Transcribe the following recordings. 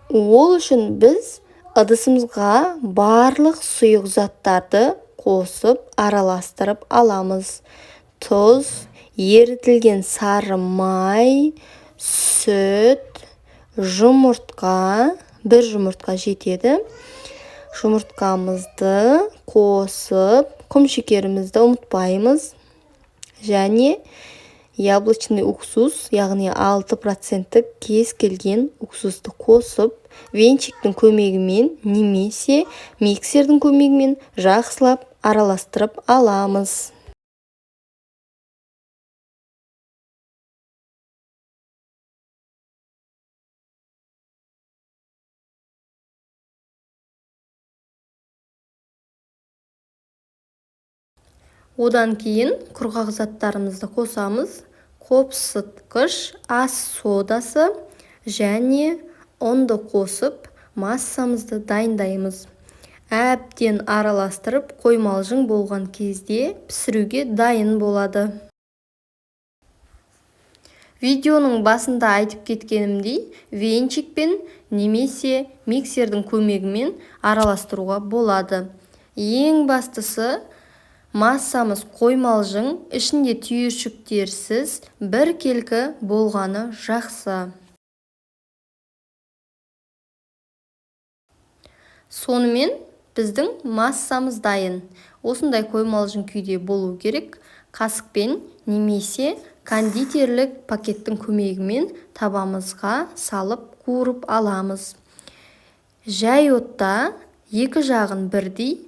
Ол үшін біз ыдысымызға барлық сұйық заттарды қосып араластырып аламыз. Тұз, ерітілген сары май, сүт, жұмыртқа, бір жұмыртқа жетеді. Жұмыртқамызды қосып, құмшекерімізді ұмытпаймыз. Және яблочный уксус, яғни 6% кез келген уксусты қосып, венчиктің көмегімен немесе миксердің көмегімен жақсылап араластырып аламыз. Одан кейін құрғақ заттарымызды қосамыз. Қопсытқыш, ас содасы және ұнды қосып, массамызды дайындаймыз. Әбден араластырып, қоймалжың болған кезде пісіруге дайын болады. Видеоның басында айтып кеткенімдей, венчикпен немесе миксердің көмегімен араластыруға болады. Ең бастысы, массамыз қоймалжың, ішінде түйіршіктерсіз бір келкі болғаны жақсы. Сонымен біздің массамыз дайын. Осындай қоймалжың күйде болу керек. Қасықпен немесе кондитерлік пакеттің көмегімен табамызға салып қуырып аламыз. Жай отта екі жағын бірдей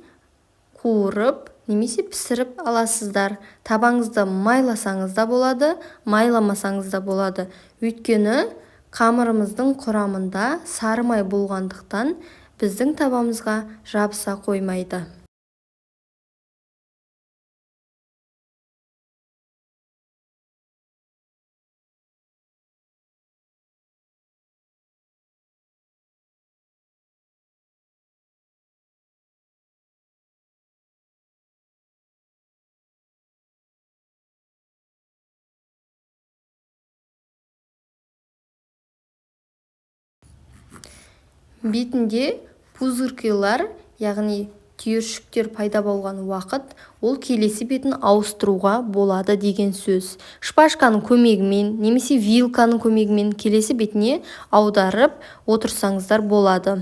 қуырып немесе пісіріп аласыздар. Табаңызды майласаңыз да болады, майламасаңыз да болады. Өйткені қамырымыздың құрамында сары май болғандықтан біздің табамызға жабыса қоймайды. Бетінде пузырькилар, яғни түйіршіктер пайда болған уақыт, ол келесі бетін ауыстыруға болады деген сөз. Шпажканың көмегімен немесе вилканың көмегімен келесі бетіне аударып отырсаңыздар болады.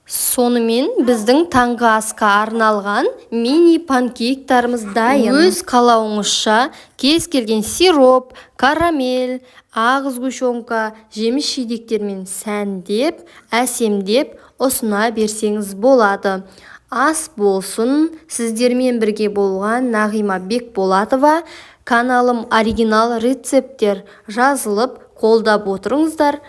Сонымен біздің таңғы асқа арналған мини панкейктарымыз дайын. Өз қалауыңызша кез келген сироп, карамель, ағыз сгущенка, жеміс жидектермен сәндеп, әсемдеп ұсына берсеңіз болады. Ас болсын, сіздермен бірге болған Нағима Бекболатова. Каналым оригинал рецепттер жазылып қолдап отырыңыздар.